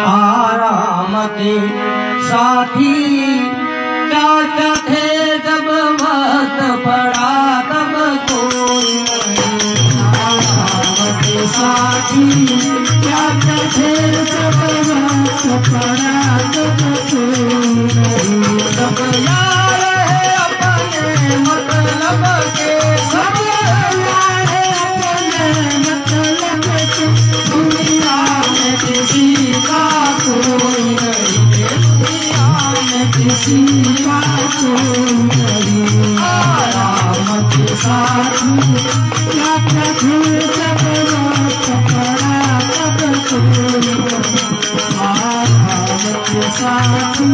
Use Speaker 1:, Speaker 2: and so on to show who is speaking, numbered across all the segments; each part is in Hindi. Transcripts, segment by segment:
Speaker 1: आराम के साथी क्या क्या थे जब वक्त पड़ा तब कोई नहीं। आराम के साथी क्या क्या थे जब वक्त पड़ा तब कोई नहीं। सब यार है अपने मतलब के, सब यार है अपने मतलब के, दुनिया में किसी का कोई नहीं, दुनिया में किसी का कोई नहीं। आराम के साथी क्या क्या थे जब वक्त पड़ा तब कोई नहीं। आराम के साथी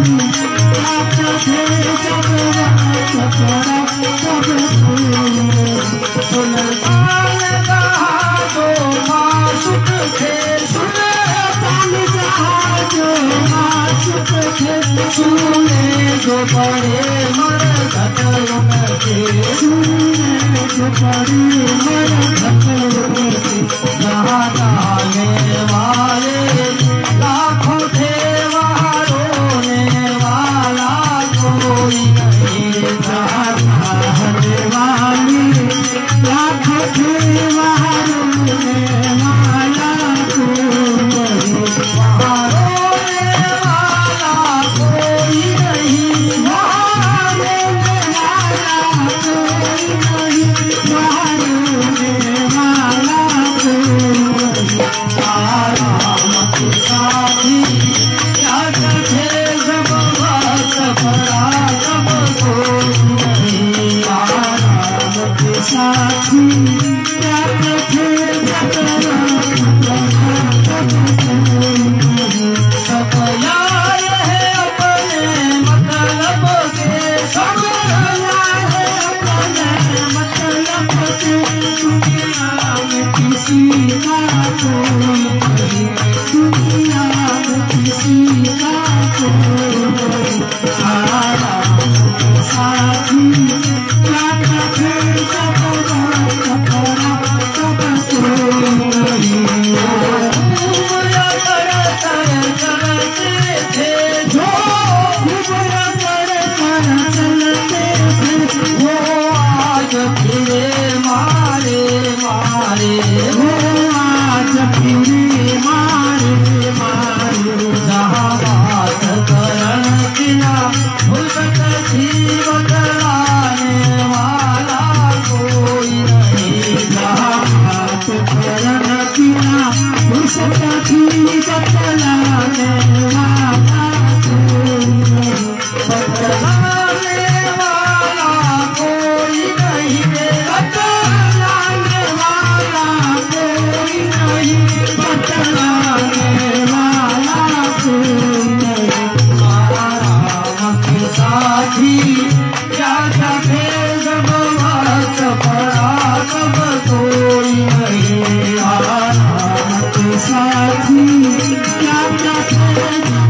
Speaker 1: क्या क्या थे जब वक्त पड़ा तब कोई नहीं। सुल्तान जहाँ जो माशूक थे, सुल्तान जहाँ जो माशूक थे, सुने जो बड़े मरहत उनके, सुने जो बड़े मरहत उनके। जहाँ जाने वाले लाखों थे वहाँ रोने वाला कोई नहीं। जहाँ जाने वाले लाखों थे वहाँ रोने वाला कोई नहीं। वहाँ रोने वाला कोई नहीं, वहाँ रोने वाला कोई नहीं, वहाँ रोने वाला कोई नहीं। आराम के साथी क्या क्या थे जब वक्त पड़ा तब कोई नहीं। आराम के साथी क्या क्या थे जब वक्त पड़ा तब कोई नहीं। सब यार है अपने मतलब के, सब यार है अपने मतलब के, दुनिया में किसी का कोई नहीं, दुनिया में किसी का कोई नहीं। आराम के साथी क्या क्या थे जब वक्त पड़ा तब कोई नहीं। उम्र कर चलते थे जो, उम्र कर चलते थे वो, आज फिरे मारे मारे, वो आज फिरे मारे मारे। जहाँ बात करन बिना फुर्सत थी बतलाने वाला कोई नहीं। जहाँ बात करन बिना फुर्सत थी बतलाने वाला कोई नहीं, बतलाने वाला कोई नहीं, बतलाने वाला कोई नहीं, बतलाने वाला कोई नहीं। आराम के साथी क्या क्या थे जब वक्त पड़ा तब कोई नहीं। आराम के साथी क्या क्या थे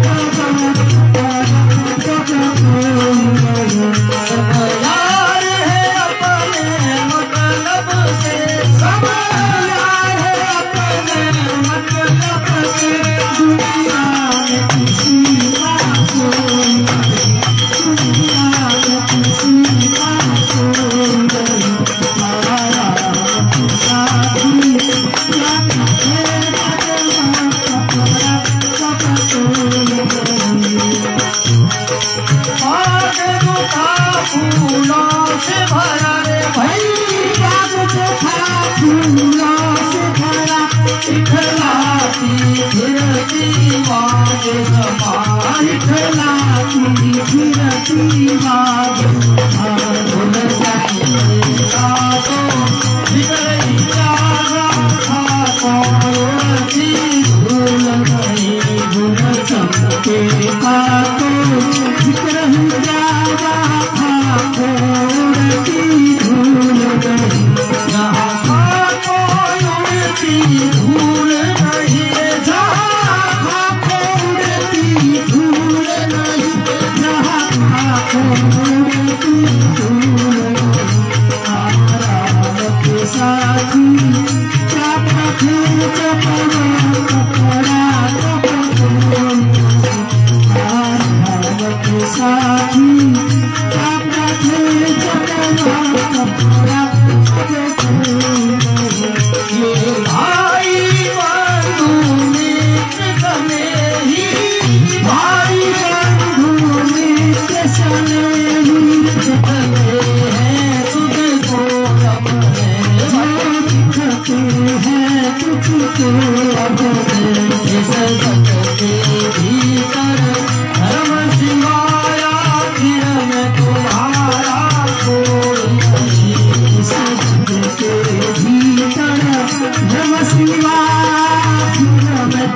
Speaker 1: जब वक्त पड़ा तब कोई नहीं। सब यार है अपने मतलब के, सब यार है अपने मतलब के, दुनिया में किसी का कोई नहीं, दुनिया में किसी का कोई नहीं। आराम के साथी क्या क्या थे जब वक्त पड़ा तब कोई नहीं। बाग जो था फूलों से भरा रे भाई, बाग जो था फूलों से भरा, इखलाती फिरती बाग समा, इखलाती फिरती बाग समा। भूल जाएगा तो बिगड़ जाएगा था कौन सी भूल नहीं, भूल चमके का तो जिक्र ही जाएगा था कौन सी भूल नहीं। जहाँ था कौन सी भूल नहीं, जहाँ था कौन सी भूल नहीं, जहाँ था कौन सी भूल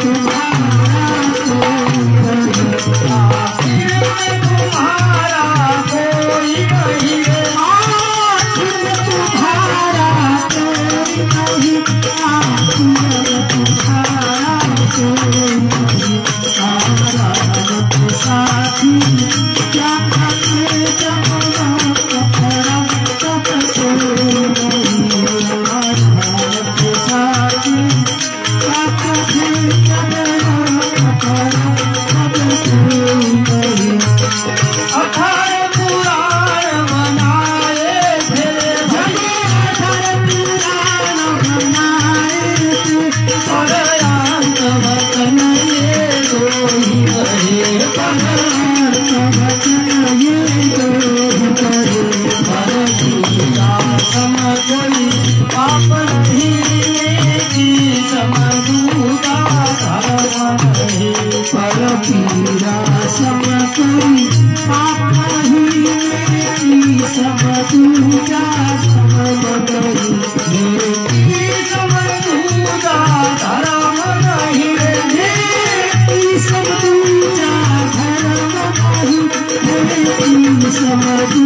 Speaker 1: तुम्हारा कोई नहीं, आखिर में तुम्हारा कोई नहीं, आखिर में तुम्हारा कोई नहीं, आखिर में तुम्हारा कोई नहीं, आराधक साथी क्या करते जब कपड़ा तब कोई नहीं, आराधक साथी क्या करते जब कपड़ा तब कोई नहीं। 18 पुराण बनाए थे भैया, 18 पुराण बनाए थे, पर अंत वचन ये दो ही रहे, पर अंत वचन ये दो ही रहे, पर पीड़ा सम कोई पाप नहीं, की समझूता धर्म नहीं, पर पीड़ा सम कोई पाप नहीं, की समझूता धर्म नहीं, की समझूता धर्म नहीं, की समझूता धर्म नहीं, की समझूता